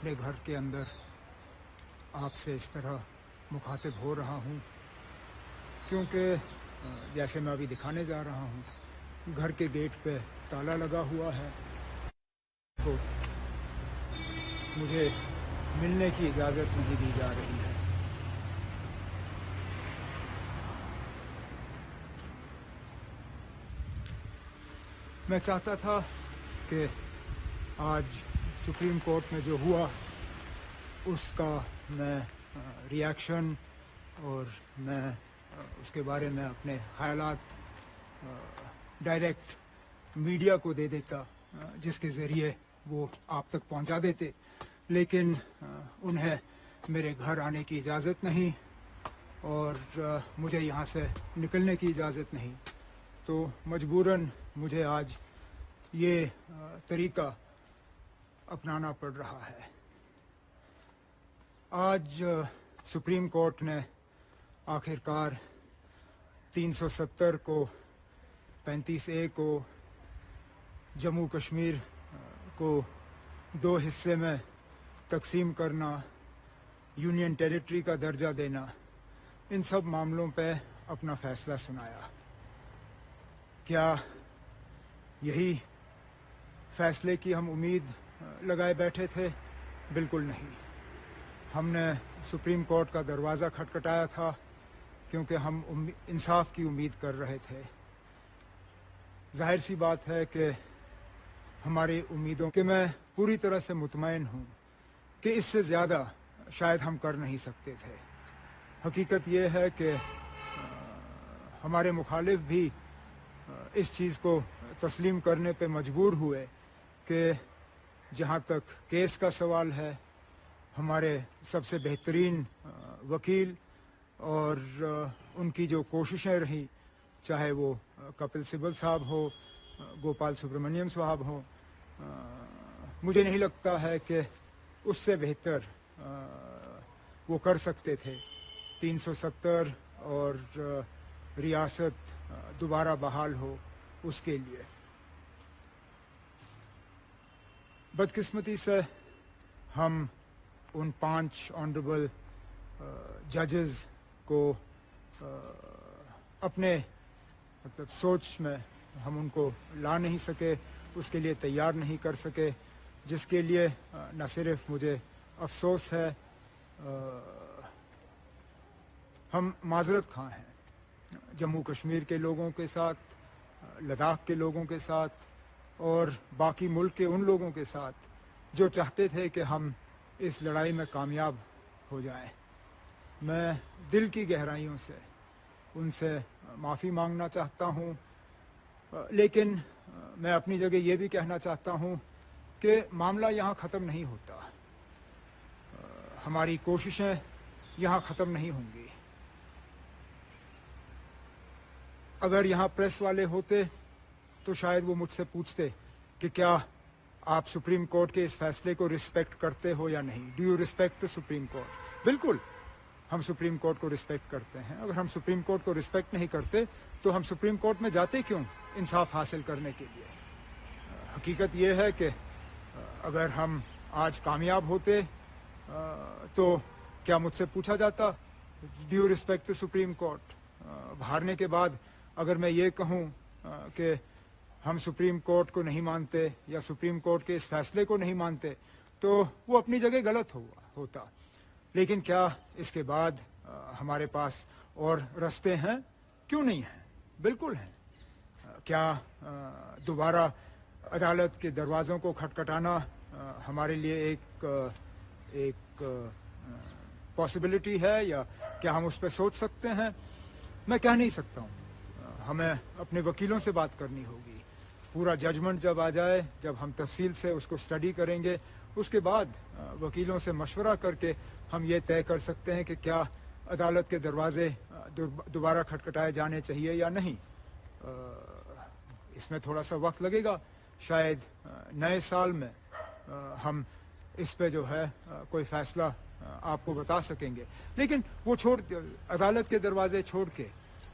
अपने घर के अंदर आपसे इस तरह मुखातिब हो रहा हूँ क्योंकि जैसे मैं अभी दिखाने जा रहा हूँ घर के गेट पे ताला लगा हुआ है, तो मुझे मिलने की इजाज़त नहीं दी जा रही है। मैं चाहता था कि आज सुप्रीम कोर्ट में जो हुआ उसका मैं रिएक्शन और मैं उसके बारे में अपने ख़यालात डायरेक्ट मीडिया को दे देता, जिसके ज़रिए वो आप तक पहुंचा देते, लेकिन उन्हें मेरे घर आने की इजाज़त नहीं और मुझे यहाँ से निकलने की इजाज़त नहीं, तो मजबूरन मुझे आज ये तरीका अपनाना पड़ रहा है। आज सुप्रीम कोर्ट ने आखिरकार 370 को 35A को जम्मू कश्मीर को 2 हिस्से में तकसीम करना, यूनियन टेरिटरी का दर्जा देना, इन सब मामलों पे अपना फैसला सुनाया। क्या यही फैसले की हम उम्मीद लगाए बैठे थे? बिल्कुल नहीं। हमने सुप्रीम कोर्ट का दरवाज़ा खटखटाया था क्योंकि हम इंसाफ की उम्मीद कर रहे थे। जाहिर सी बात है कि हमारी उम्मीदों के मैं पूरी तरह से मुतमईन हूँ कि इससे ज़्यादा शायद हम कर नहीं सकते थे। हकीकत ये है कि हमारे मुखालिफ भी इस चीज़ को तस्लीम करने पे मजबूर हुए कि जहाँ तक केस का सवाल है, हमारे सबसे बेहतरीन वकील और उनकी जो कोशिशें रहीं, चाहे वो कपिल सिब्बल साहब हो, गोपाल सुब्रमण्यम साहब हो, मुझे नहीं लगता है कि उससे बेहतर वो कर सकते थे। 370 और रियासत दोबारा बहाल हो उसके लिए। बदकिस्मती से हम उन 5 ऑनरेबल जजेस को अपने मतलब सोच में हम उनको ला नहीं सके, उसके लिए तैयार नहीं कर सके, जिसके लिए न सिर्फ मुझे अफसोस है, हम माजरत खां हैं जम्मू कश्मीर के लोगों के साथ, लद्दाख के लोगों के साथ और बाकी मुल्क के उन लोगों के साथ जो चाहते थे कि हम इस लड़ाई में कामयाब हो जाएं। मैं दिल की गहराइयों से उनसे माफ़ी मांगना चाहता हूं, लेकिन मैं अपनी जगह ये भी कहना चाहता हूं कि मामला यहाँ ख़त्म नहीं होता। हमारी कोशिशें यहाँ ख़त्म नहीं होंगी। अगर यहाँ प्रेस वाले होते तो शायद वो मुझसे पूछते कि क्या आप सुप्रीम कोर्ट के इस फैसले को रिस्पेक्ट करते हो या नहीं। Do you respect the supreme court? बिल्कुल, हम सुप्रीम कोर्ट को रिस्पेक्ट करते हैं। अगर हम सुप्रीम कोर्ट को रिस्पेक्ट नहीं करते तो हम सुप्रीम कोर्ट में जाते क्यों? इंसाफ हासिल करने के लिए। हकीकत ये है कि अगर हम आज कामयाब होते तो क्या मुझसे पूछा जाता do you respect the supreme court? हारने के बाद अगर मैं ये कहूँ कि हम सुप्रीम कोर्ट को नहीं मानते या सुप्रीम कोर्ट के इस फैसले को नहीं मानते तो वो अपनी जगह गलत होता। लेकिन क्या इसके बाद हमारे पास और रास्ते हैं? क्यों नहीं हैं? बिल्कुल हैं। क्या दोबारा अदालत के दरवाज़ों को खटखटाना हमारे लिए एक पॉसिबिलिटी है या क्या हम उस पर सोच सकते हैं? मैं कह नहीं सकता हूँ। हमें अपने वकीलों से बात करनी होगी। पूरा जजमेंट जब आ जाए, जब हम तफसील से उसको स्टडी करेंगे, उसके बाद वकीलों से मशवरा करके हम ये तय कर सकते हैं कि क्या अदालत के दरवाजे दोबारा खटखटाए जाने चाहिए या नहीं। इसमें थोड़ा सा वक्त लगेगा। शायद नए साल में हम इस पे जो है कोई फैसला आपको बता सकेंगे। लेकिन वो अदालत के दरवाजे छोड़ के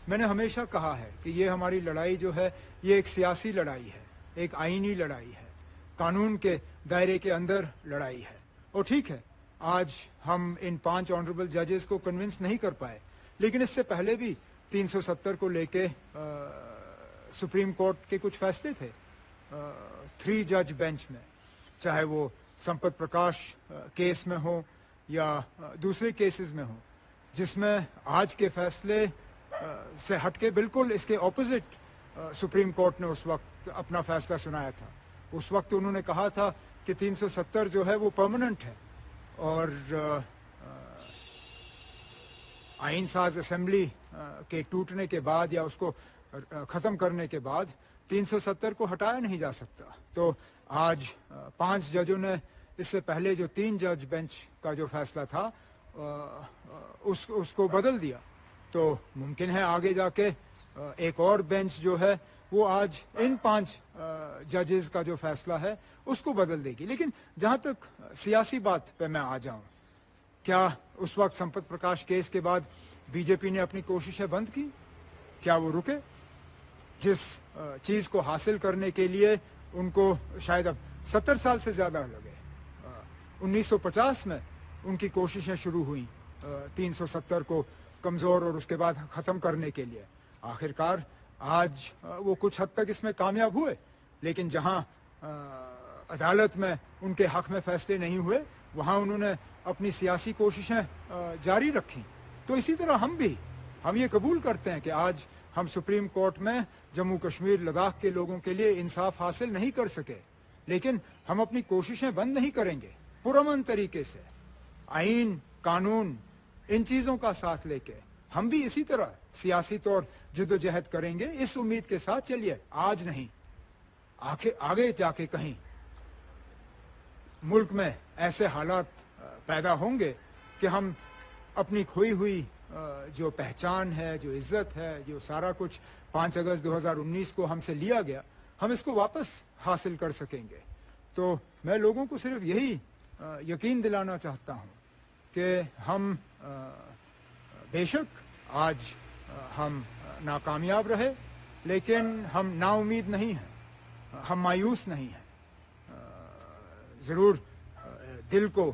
मैंने हमेशा कहा है कि ये हमारी लड़ाई जो है ये एक सियासी लड़ाई है, एक आईनी लड़ाई है, कानून के दायरे के अंदर लड़ाई है। اور ٹھیک ہے آج ہم ان 5 آنریبل ججز کو کنونس نہیں کر پائے، لیکن اس سے پہلے بھی 370 کو لے کے سپریم کورٹ کے کچھ فیصلے تھے 3 جج بینچ میں، چاہے وہ سمپت پرکاش کیس میں ہو یا دوسرے کیسز میں ہو، جس میں آج کے فیصلے سے ہٹ کے بالکل اس کے اپوزٹ سپریم کورٹ نے اس وقت اپنا فیصلہ سنایا تھا۔ اس وقت انہوں نے کہا تھا کہ 370 جو ہے وہ پرماننٹ ہے، اور آئین ساز اسمبلی کے ٹوٹنے کے بعد یا اس کو ختم کرنے کے بعد 370 کو ہٹایا نہیں جا سکتا۔ تو آج 5 ججوں نے اس سے پہلے جو 3 جج بینچ کا جو فیصلہ تھا اس کو بدل دیا، تو ممکن ہے آگے جا کے ایک اور بینچ جو ہے وہ آج ان 5 ججز کا جو فیصلہ ہے اس کو بدل دے گی۔ لیکن جہاں تک سیاسی بات پہ میں آ جاؤں، کیا اس وقت سمپت پرکاش کیس کے بعد بی جے پی نے اپنی کوششیں بند کی؟ کیا وہ رکے؟ جس چیز کو حاصل کرنے کے لیے ان کو شاید اب 70 سال سے زیادہ لگے، 1950 میں ان کی کوششیں شروع ہوئیں 370 کو کمزور اور اس کے بعد ختم کرنے کے لیے، آخرکار آج وہ کچھ حد تک اس میں کامیاب ہوئے، لیکن جہاں عدالت میں ان کے حق میں فیصلے نہیں ہوئے وہاں انہوں نے اپنی سیاسی کوششیں جاری رکھیں۔ تو اسی طرح ہم یہ قبول کرتے ہیں کہ آج ہم سپریم کورٹ میں جموں کشمیر لداخ کے لوگوں کے لیے انصاف حاصل نہیں کر سکے، لیکن ہم اپنی کوششیں بند نہیں کریں گے، پرامن طریقے سے آئین قانون ان چیزوں کا ساتھ لے کے ہم بھی اسی طرح سیاسی طور جد و جہد کریں گے، اس امید کے ساتھ چلیے آج نہیں آگے جا کے کہیں ملک میں ایسے حالات پیدا ہوں گے کہ ہم اپنی کھوئی ہوئی جو پہچان ہے، جو عزت ہے، جو سارا کچھ 5 اگست 2019 کو ہم سے لیا گیا، ہم اس کو واپس حاصل کر سکیں گے۔ تو میں لوگوں کو صرف یہی یقین دلانا چاہتا ہوں کہ ہم بے شک آج ہم ناکامیاب رہے، لیکن ہم نا امید نہیں ہیں، ہم مایوس نہیں ہیں۔ ضرور دل کو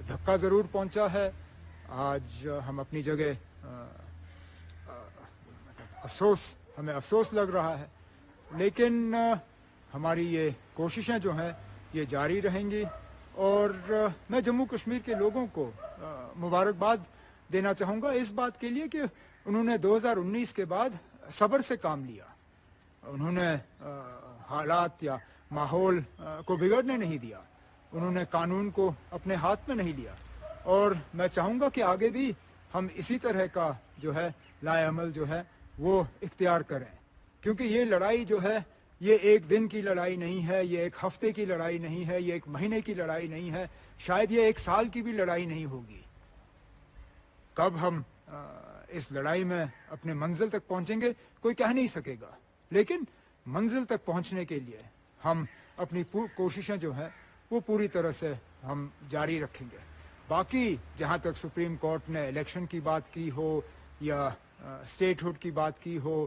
دھکا ضرور پہنچا ہے، آج ہم اپنی جگہ ہمیں افسوس لگ رہا ہے، لیکن ہماری یہ کوششیں جو ہیں یہ جاری رہیں گی، اور میں جموں کشمیر کے لوگوں کو مبارکباد دینا چاہوں گا اس بات کے لیے کہ انہوں نے 2019 کے بعد صبر سے کام لیا، انہوں نے حالات یا ماحول کو بگڑنے نہیں دیا، انہوں نے قانون کو اپنے ہاتھ میں نہیں لیا، اور میں چاہوں گا کہ آگے بھی ہم اسی طرح کا جو ہے لائے عمل جو ہے وہ اختیار کریں، کیونکہ یہ لڑائی جو ہے یہ ایک دن کی لڑائی نہیں ہے، یہ ایک ہفتے کی لڑائی نہیں ہے، یہ ایک مہینے کی لڑائی نہیں ہے، شاید یہ 1 سال کی بھی لڑائی نہیں ہوگی۔ کب ہم اس لڑائی میں اپنے منزل تک پہنچیں گے کوئی کہہ نہیں سکے گا، لیکن منزل تک پہنچنے کے لیے ہم اپنی کوششیں جو ہیں وہ پوری طرح سے ہم جاری رکھیں گے۔ باقی جہاں تک سپریم کورٹ نے الیکشن کی بات کی ہو یا اسٹیٹ ہوڈ کی بات کی ہو